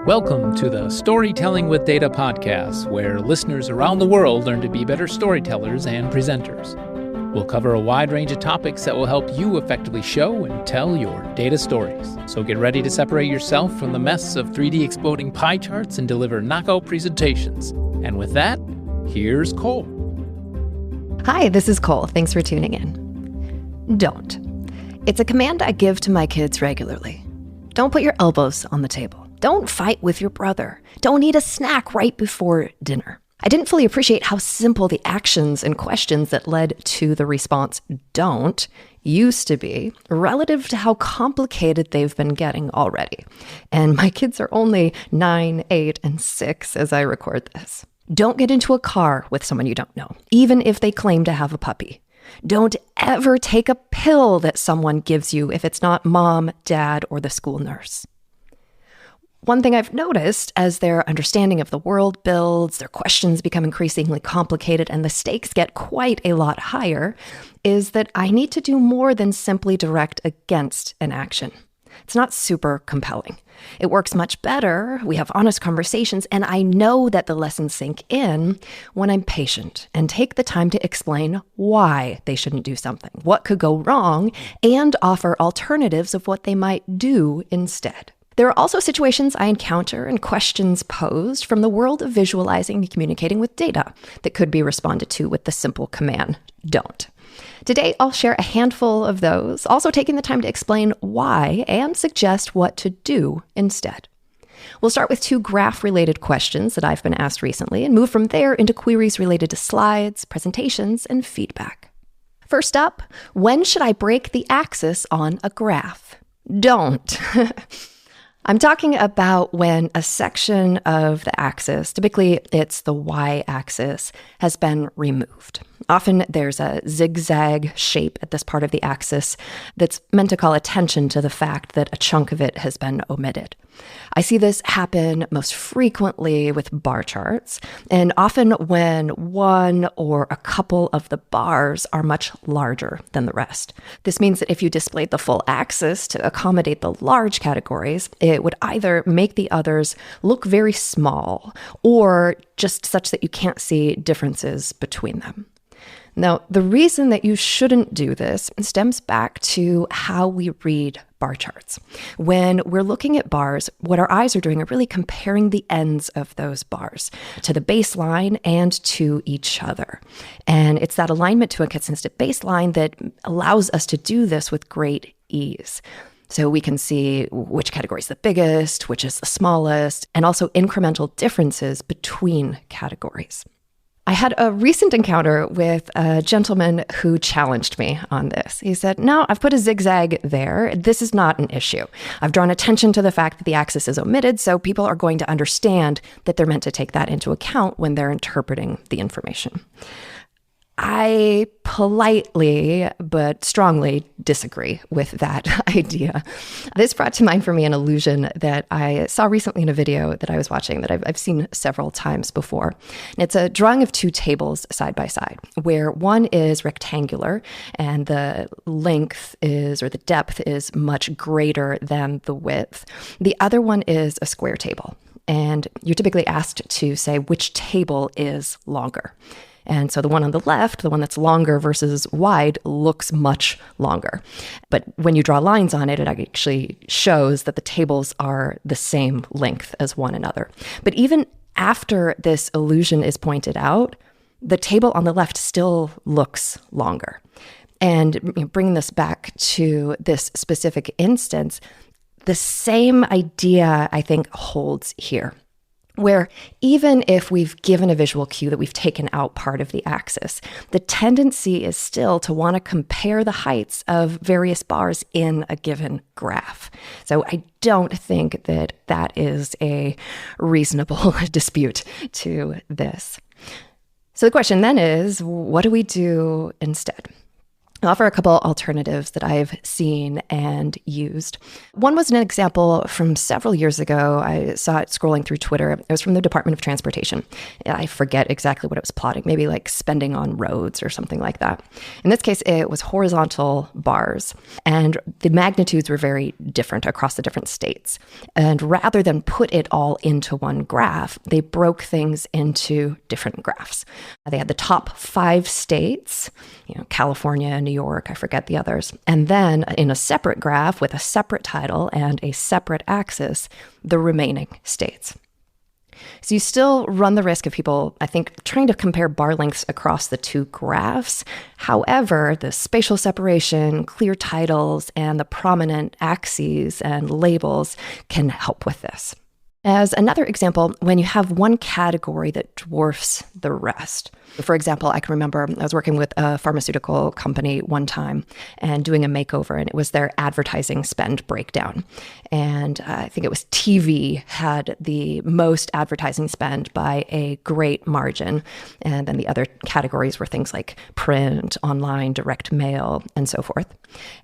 Welcome to the Storytelling with Data podcast, where listeners around the world learn to be better storytellers and presenters. We'll cover a wide range of topics that will help you effectively show and tell your data stories. So get ready to separate yourself from the mess of 3D exploding pie charts and deliver knockout presentations. And with that, here's Cole. Hi, this is Cole. Thanks for tuning in. Don't. It's a command I give to my kids regularly. Don't put your elbows on the table. Don't fight with your brother. Don't eat a snack right before dinner. I didn't fully appreciate how simple the actions and questions that led to the response don't used to be relative to how complicated they've been getting already. And my kids are only 9, 8, and 6 as I record this. Don't get into a car with someone you don't know, even if they claim to have a puppy. Don't ever take a pill that someone gives you if it's not mom, dad, or the school nurse. One thing I've noticed as their understanding of the world builds, their questions become increasingly complicated, and the stakes get quite a lot higher, is that I need to do more than simply direct against an action. It's not super compelling. It works much better, we have honest conversations, and I know that the lessons sink in when I'm patient and take the time to explain why they shouldn't do something, what could go wrong, and offer alternatives of what they might do instead. There are also situations I encounter and questions posed from the world of visualizing and communicating with data that could be responded to with the simple command, don't. Today, I'll share a handful of those, also taking the time to explain why and suggest what to do instead. We'll start with 2 graph-related questions that I've been asked recently and move from there into queries related to slides, presentations, and feedback. First up, when should I break the axis on a graph? Don't. I'm talking about when a section of the axis, typically it's the y-axis, has been removed. Often there's a zigzag shape at this part of the axis that's meant to call attention to the fact that a chunk of it has been omitted. I see this happen most frequently with bar charts, and often when one or a couple of the bars are much larger than the rest. This means that if you displayed the full axis to accommodate the large categories, it would either make the others look very small or just such that you can't see differences between them. Now, the reason that you shouldn't do this stems back to how we read bar charts. When we're looking at bars, what our eyes are doing are really comparing the ends of those bars to the baseline and to each other. And it's that alignment to a consistent baseline that allows us to do this with great ease. So we can see which category is the biggest, which is the smallest, and also incremental differences between categories. I had a recent encounter with a gentleman who challenged me on this. He said, no, I've put a zigzag there. This is not an issue. I've drawn attention to the fact that the axis is omitted, so people are going to understand that they're meant to take that into account when they're interpreting the information. I politely but strongly disagree with that idea. This brought to mind for me an illusion that I saw recently in a video that I was watching that I've seen several times before. And it's a drawing of 2 tables side by side, where one is rectangular and the length is, or the depth is much greater than the width. The other one is a square table. And you're typically asked to say which table is longer. And so the one on the left, the one that's longer versus wide, looks much longer. But when you draw lines on it, it actually shows that the tables are the same length as one another. But even after this illusion is pointed out, the table on the left still looks longer. And bringing this back to this specific instance, the same idea, I think, holds here, where even if we've given a visual cue that we've taken out part of the axis, the tendency is still to want to compare the heights of various bars in a given graph. So I don't think that that is a reasonable dispute to this. So the question then is, what do we do instead? I'll offer a couple alternatives that I've seen and used. One was an example from several years ago. I saw it scrolling through Twitter. It was from the Department of Transportation. I forget exactly what it was plotting, maybe like spending on roads or something like that. In this case, it was horizontal bars, and the magnitudes were very different across the different states. And rather than put it all into one graph, they broke things into different graphs. They had the top 5 states, California, New York, I forget the others. And then in a separate graph with a separate title and a separate axis, the remaining states. So you still run the risk of people, I think, trying to compare bar lengths across the 2 graphs. However, the spatial separation, clear titles, and the prominent axes and labels can help with this. As another example, when you have one category that dwarfs the rest. For example, I can remember I was working with a pharmaceutical company one time and doing a makeover, and it was their advertising spend breakdown. And I think it was TV had the most advertising spend by a great margin. And then the other categories were things like print, online, direct mail, and so forth.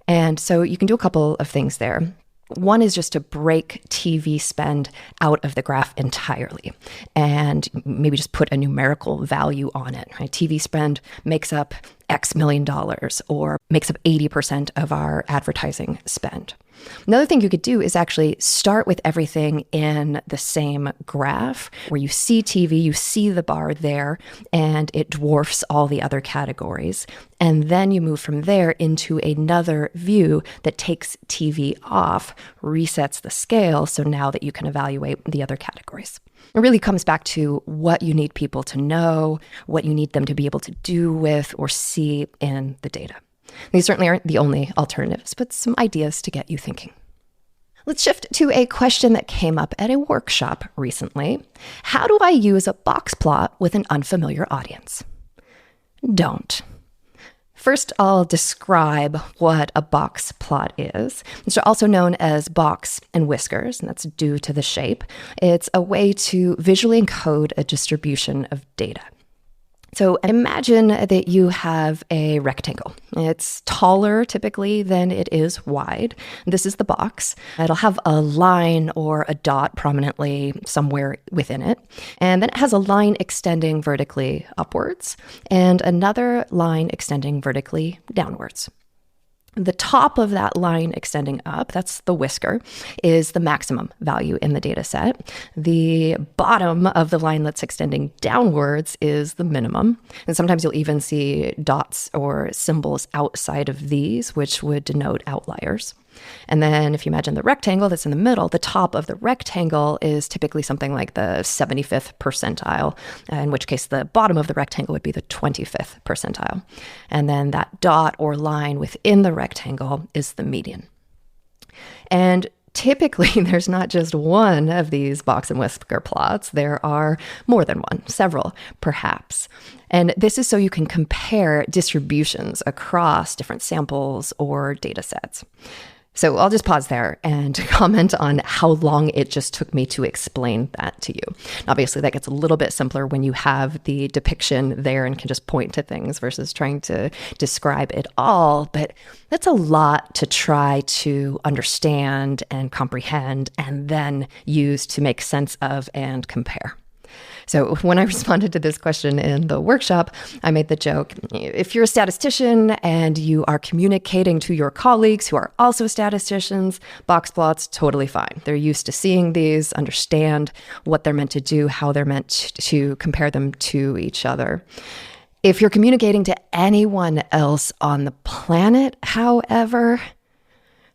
And so you can do a couple of things there. One is just to break TV spend out of the graph entirely and maybe just put a numerical value on it. Right? TV spend makes up X million dollars or makes up 80% of our advertising spend. Another thing you could do is actually start with everything in the same graph where you see TV, you see the bar there, and it dwarfs all the other categories. And then you move from there into another view that takes TV off, resets the scale, so now that you can evaluate the other categories. It really comes back to what you need people to know, what you need them to be able to do with or see in the data. These certainly aren't the only alternatives, but some ideas to get you thinking. Let's shift to a question that came up at a workshop recently. How do I use a box plot with an unfamiliar audience? Don't. First, I'll describe what a box plot is. It's also known as box and whiskers, and that's due to the shape. It's a way to visually encode a distribution of data. So imagine that you have a rectangle. It's taller typically than it is wide. This is the box. It'll have a line or a dot prominently somewhere within it. And then it has a line extending vertically upwards and another line extending vertically downwards. The top of that line extending up, that's the whisker, is the maximum value in the data set. The bottom of the line that's extending downwards is the minimum. And sometimes you'll even see dots or symbols outside of these, which would denote outliers. And then if you imagine the rectangle that's in the middle, the top of the rectangle is typically something like the 75th percentile, in which case the bottom of the rectangle would be the 25th percentile. And then that dot or line within the rectangle is the median. And typically, there's not just one of these box and whisker plots. There are more than one, several perhaps. And this is so you can compare distributions across different samples or data sets. So I'll just pause there and comment on how long it just took me to explain that to you. Obviously, that gets a little bit simpler when you have the depiction there and can just point to things versus trying to describe it all. But that's a lot to try to understand and comprehend and then use to make sense of and compare. So when I responded to this question in the workshop, I made the joke, if you're a statistician and you are communicating to your colleagues who are also statisticians, box plots, totally fine. They're used to seeing these, understand what they're meant to do, how they're meant to compare them to each other. If you're communicating to anyone else on the planet, however,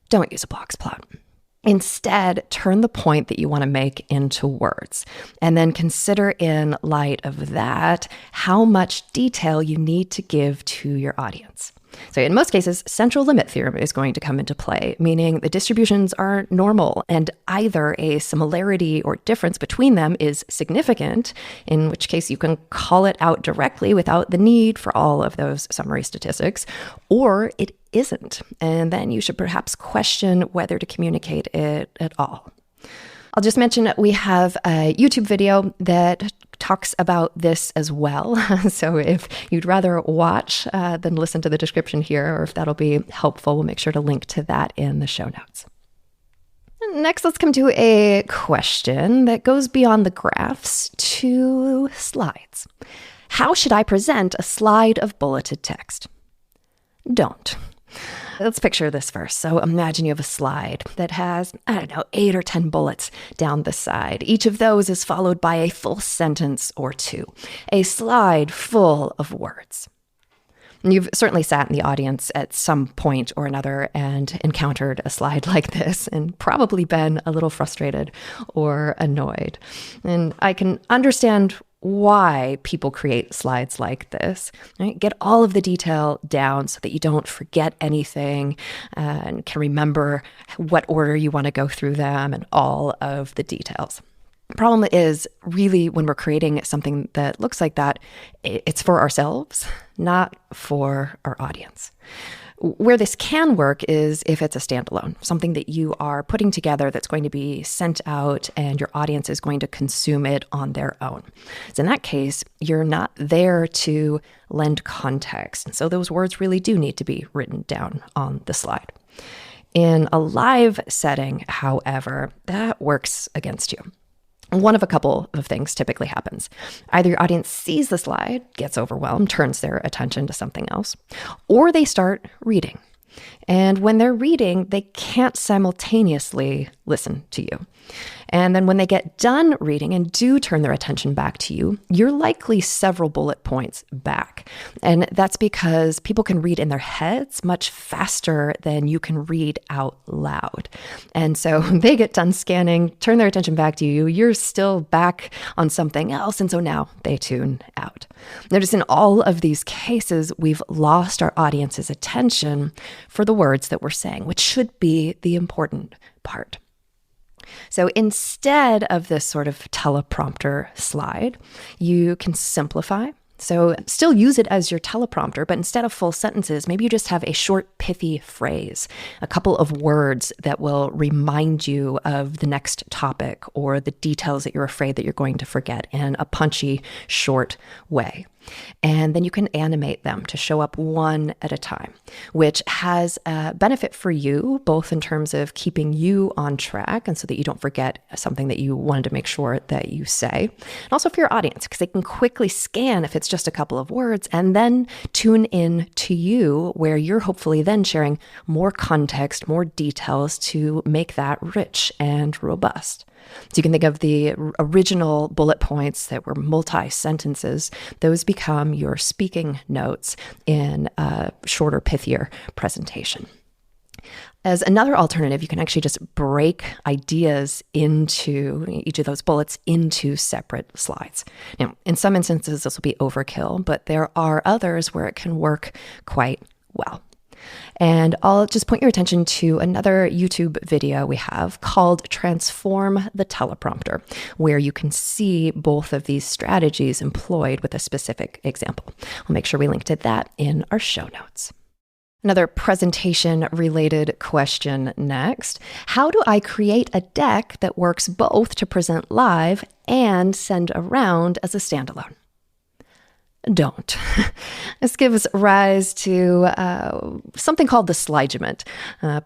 don't use a box plot. Instead, turn the point that you want to make into words, and then consider in light of that how much detail you need to give to your audience. So in most cases, central limit theorem is going to come into play, meaning the distributions are normal and either a similarity or difference between them is significant, in which case you can call it out directly without the need for all of those summary statistics, or it isn't. And then you should perhaps question whether to communicate it at all. I'll just mention that we have a YouTube video that talks about this as well. So if you'd rather watch than listen to the description here, or if that'll be helpful, we'll make sure to link to that in the show notes. Next, let's come to a question that goes beyond the graphs to slides. How should I present a slide of bulleted text? Don't. Let's picture this first. So imagine you have a slide that has, 8 or 10 bullets down the side. Each of those is followed by a full sentence or two. A slide full of words. And you've certainly sat in the audience at some point or another and encountered a slide like this and probably been a little frustrated or annoyed. And I can understand why people create slides like this. Right? Get all of the detail down so that you don't forget anything and can remember what order you want to go through them and all of the details. The problem is really when we're creating something that looks like that, it's for ourselves, not for our audience. Where this can work is if it's a standalone, something that you are putting together that's going to be sent out and your audience is going to consume it on their own. So in that case, you're not there to lend context. And so those words really do need to be written down on the slide. In a live setting, however, that works against you. One of a couple of things typically happens. Either your audience sees the slide, gets overwhelmed, turns their attention to something else, or they start reading. And when they're reading, they can't simultaneously listen to you. And then when they get done reading and do turn their attention back to you, you're likely several bullet points back. And that's because people can read in their heads much faster than you can read out loud. And so they get done scanning, turn their attention back to you, you're still back on something else. And so now they tune out. Notice in all of these cases, we've lost our audience's attention for the words that we're saying, which should be the important part. So instead of this sort of teleprompter slide, you can simplify. So still use it as your teleprompter, but instead of full sentences, maybe you just have a short, pithy phrase, a couple of words that will remind you of the next topic or the details that you're afraid that you're going to forget in a punchy, short way. And then you can animate them to show up one at a time, which has a benefit for you, both in terms of keeping you on track and so that you don't forget something that you wanted to make sure that you say. And also for your audience, because they can quickly scan if it's just a couple of words and then tune in to you, where you're hopefully then sharing more context, more details to make that rich and robust. So you can think of the original bullet points that were multi-sentences. Those become your speaking notes in a shorter, pithier presentation. As another alternative, you can actually just break ideas into each of those bullets into separate slides. Now, in some instances, this will be overkill, but there are others where it can work quite well. And I'll just point your attention to another YouTube video we have called Transform the Teleprompter, where you can see both of these strategies employed with a specific example. I'll make sure we link to that in our show notes. Another presentation-related question next. How do I create a deck that works both to present live and send around as a standalone? Don't. This gives rise to something called the slidegement.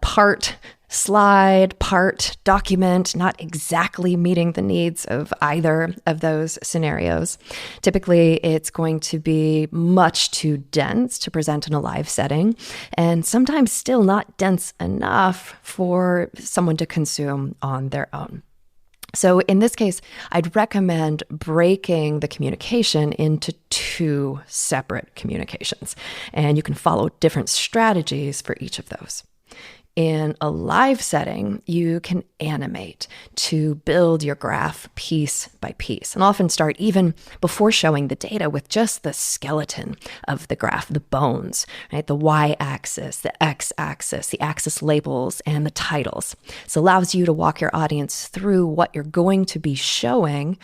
Part slide, part document, not exactly meeting the needs of either of those scenarios. Typically, it's going to be much too dense to present in a live setting, and sometimes still not dense enough for someone to consume on their own. So in this case, I'd recommend breaking the communication into two separate communications, and you can follow different strategies for each of those. In a live setting, you can animate to build your graph piece by piece, and often start even before showing the data with just the skeleton of the graph, the bones, right? The y-axis, the x-axis, the axis labels, and the titles. This allows you to walk your audience through what you're going to be showing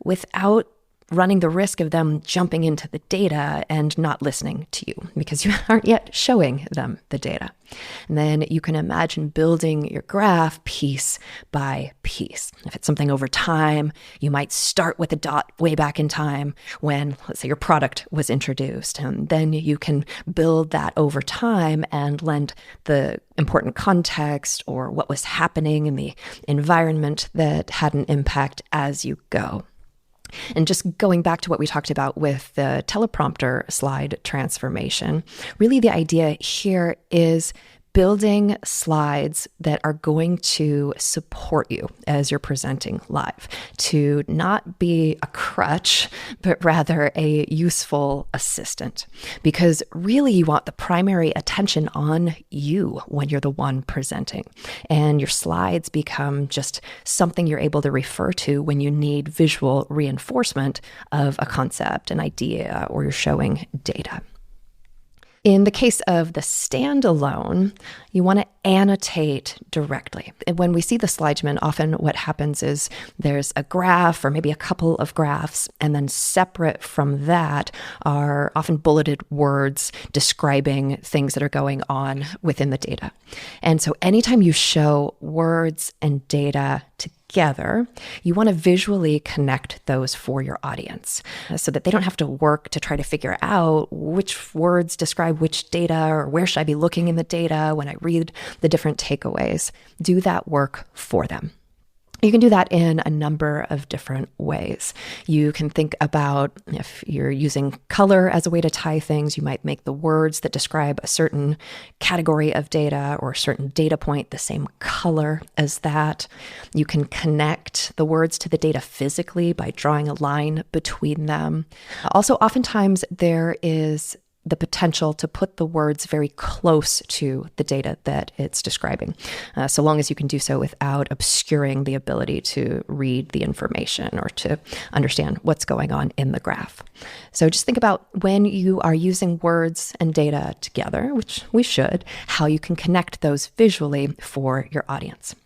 without running the risk of them jumping into the data and not listening to you because you aren't yet showing them the data. And then you can imagine building your graph piece by piece. If it's something over time, you might start with a dot way back in time when, let's say, your product was introduced. And then you can build that over time and lend the important context or what was happening in the environment that had an impact as you go. And just going back to what we talked about with the teleprompter slide transformation, really the idea here is building slides that are going to support you as you're presenting live, to not be a crutch, but rather a useful assistant. Because really you want the primary attention on you when you're the one presenting. And your slides become just something you're able to refer to when you need visual reinforcement of a concept, an idea, or you're showing data. In the case of the standalone, you want to annotate directly. And when we see the slidesman, often what happens is there's a graph or maybe a couple of graphs, and then separate from that are often bulleted words describing things that are going on within the data. And so anytime you show words and data together, you want to visually connect those for your audience so that they don't have to work to try to figure out which words describe which data or where should I be looking in the data when I read the different takeaways. Do that work for them. You can do that in a number of different ways. You can think about if you're using color as a way to tie things, you might make the words that describe a certain category of data or a certain data point the same color as that. You can connect the words to the data physically by drawing a line between them. Also, oftentimes there is the potential to put the words very close to the data that it's describing, so long as you can do so without obscuring the ability to read the information or to understand what's going on in the graph. So just think about when you are using words and data together, which we should, how you can connect those visually for your audience.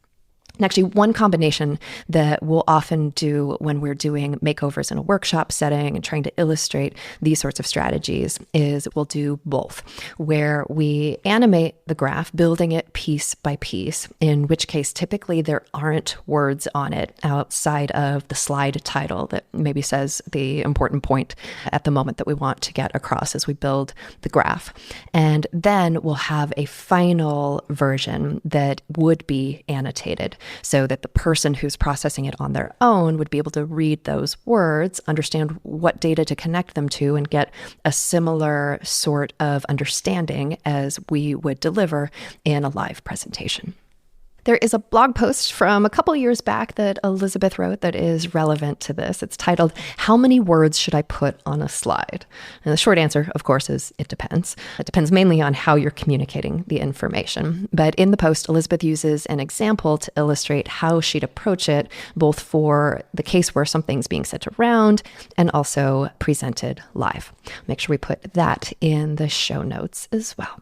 And actually, one combination that we'll often do when we're doing makeovers in a workshop setting and trying to illustrate these sorts of strategies is we'll do both, where we animate the graph, building it piece by piece, in which case typically there aren't words on it outside of the slide title that maybe says the important point at the moment that we want to get across as we build the graph. And then we'll have a final version that would be annotated, so that the person who's processing it on their own would be able to read those words, understand what data to connect them to, and get a similar sort of understanding as we would deliver in a live presentation. There is a blog post from a couple years back that Elizabeth wrote that is relevant to this. It's titled, "How Many Words Should I Put on a Slide?" And the short answer, of course, is it depends. It depends mainly on how you're communicating the information. But in the post, Elizabeth uses an example to illustrate how she'd approach it, both for the case where something's being sent around and also presented live. Make sure we put that in the show notes as well.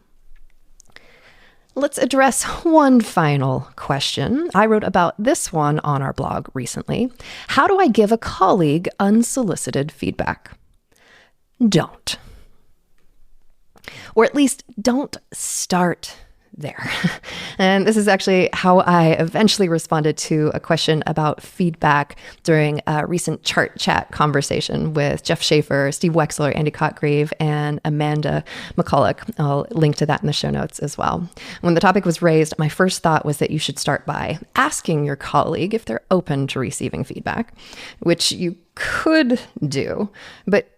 Let's address one final question. I wrote about this one on our blog recently. How do I give a colleague unsolicited feedback? Don't. Or at least don't start there. And this is actually how I eventually responded to a question about feedback during a recent chart chat conversation with Jeff Schaefer, Steve Wexler, Andy Cotgreave, and Amanda McCulloch. I'll link to that in the show notes as well. When the topic was raised, my first thought was that you should start by asking your colleague if they're open to receiving feedback, which you could do, but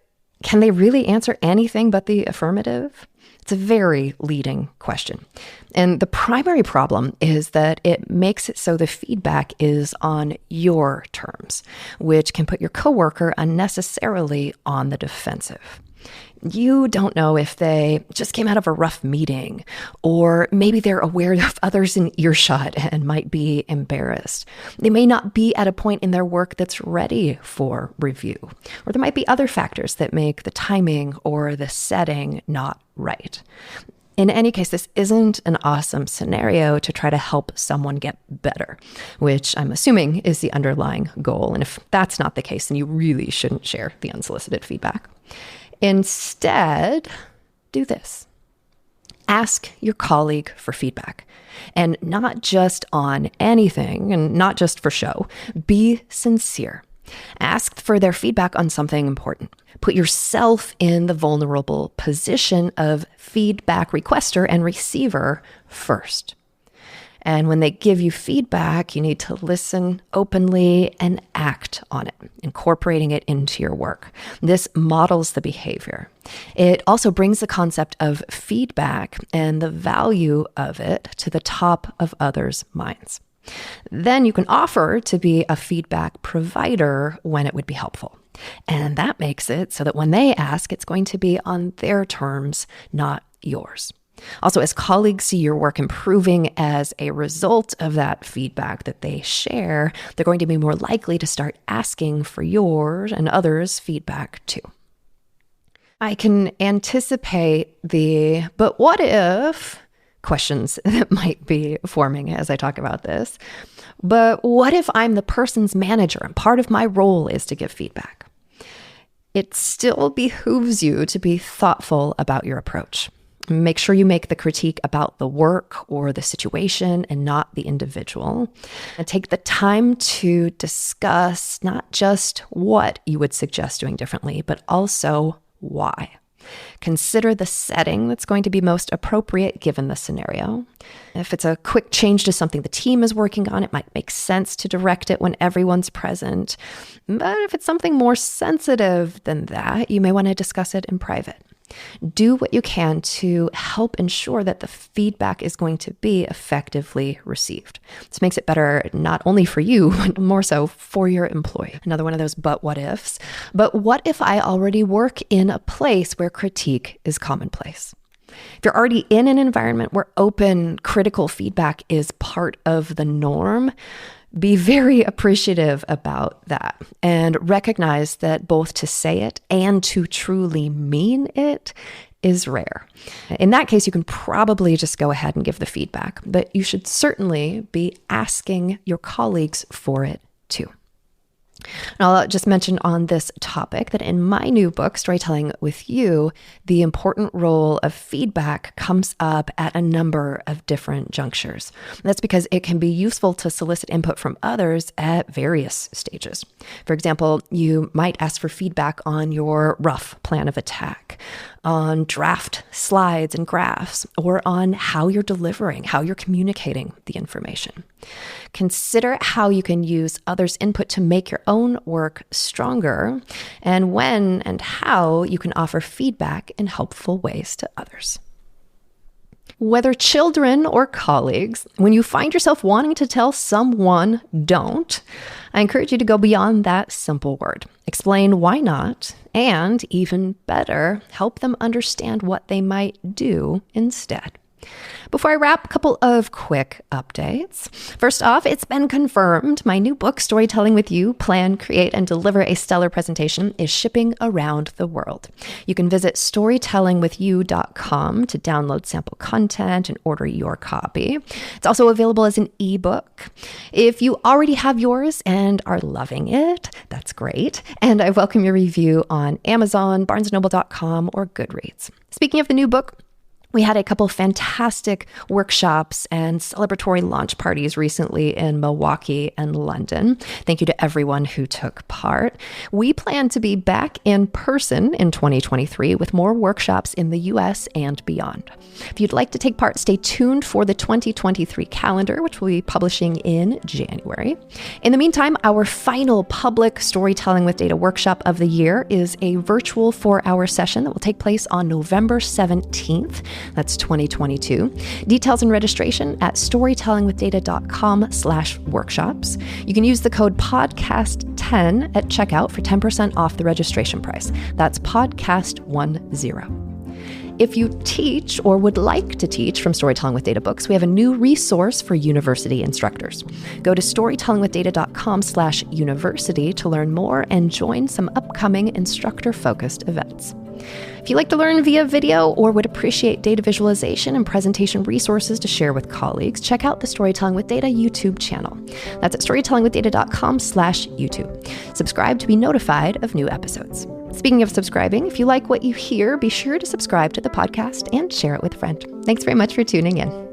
can they really answer anything but the affirmative? It's a very leading question. And the primary problem is that it makes it so the feedback is on your terms, which can put your coworker unnecessarily on the defensive. You don't know if they just came out of a rough meeting, or maybe they're aware of others in earshot and might be embarrassed. They may not be at a point in their work that's ready for review, or there might be other factors that make the timing or the setting not right. In any case, this isn't an awesome scenario to try to help someone get better, which I'm assuming is the underlying goal. And if that's not the case, then you really shouldn't share the unsolicited feedback. Instead, do this. Ask your colleague for feedback, and not just on anything and not just for show. Be sincere. Ask for their feedback on something important. Put yourself in the vulnerable position of feedback requester and receiver first. And when they give you feedback, you need to listen openly and act on it, incorporating it into your work. This models the behavior. It also brings the concept of feedback and the value of it to the top of others' minds. Then you can offer to be a feedback provider when it would be helpful. And that makes it so that when they ask, it's going to be on their terms, not yours. Also, as colleagues see your work improving as a result of that feedback that they share, they're going to be more likely to start asking for yours and others' feedback too. I can anticipate the "but what if" questions that might be forming as I talk about this. But what if I'm the person's manager and part of my role is to give feedback? It still behooves you to be thoughtful about your approach. Make sure you make the critique about the work or the situation and not the individual. And take the time to discuss not just what you would suggest doing differently, but also why. Consider the setting that's going to be most appropriate given the scenario. If it's a quick change to something the team is working on, it might make sense to direct it when everyone's present. But if it's something more sensitive than that, you may want to discuss it in private. Do what you can to help ensure that the feedback is going to be effectively received. This makes it better not only for you, but more so for your employee. Another one of those but what ifs. But what if I already work in a place where critique is commonplace? If you're already in an environment where open, critical feedback is part of the norm, be very appreciative about that and recognize that both to say it and to truly mean it is rare. In that case, you can probably just go ahead and give the feedback, but you should certainly be asking your colleagues for it too. And I'll just mention on this topic that in my new book, Storytelling with You, the important role of feedback comes up at a number of different junctures. That's because it can be useful to solicit input from others at various stages. For example, you might ask for feedback on your rough plan of attack, on draft slides and graphs, or on how you're delivering, how you're communicating the information. Consider how you can use others' input to make your own work stronger, and when and how you can offer feedback in helpful ways to others. Whether children or colleagues, when you find yourself wanting to tell someone don't, I encourage you to go beyond that simple word. Explain why not, and even better, help them understand what they might do instead. Before I wrap, a couple of quick updates. First off, it's been confirmed my new book, Storytelling with You, Plan, Create, and Deliver a Stellar Presentation, is shipping around the world. You can visit storytellingwithyou.com to download sample content and order your copy. It's also available as an ebook. If you already have yours and are loving it, that's great. And I welcome your review on Amazon, barnesandnoble.com, or Goodreads. Speaking of the new book, we had a couple fantastic workshops and celebratory launch parties recently in Milwaukee and London. Thank you to everyone who took part. We plan to be back in person in 2023 with more workshops in the US and beyond. If you'd like to take part, stay tuned for the 2023 calendar, which we'll be publishing in January. In the meantime, our final public Storytelling with Data workshop of the year is a virtual 4-hour session that will take place on November 17th. That's 2022. Details and registration at storytellingwithdata.com/workshops. You can use the code podcast10 at checkout for 10% off the registration price. That's podcast10. If you teach or would like to teach from Storytelling with Data books, we have a new resource for university instructors. Go to storytellingwithdata.com/university to learn more and join some upcoming instructor-focused events. If you like to learn via video or would appreciate data visualization and presentation resources to share with colleagues, check out the Storytelling with Data YouTube channel. That's at storytellingwithdata.com/YouTube. Subscribe to be notified of new episodes. Speaking of subscribing, if you like what you hear, be sure to subscribe to the podcast and share it with a friend. Thanks very much for tuning in.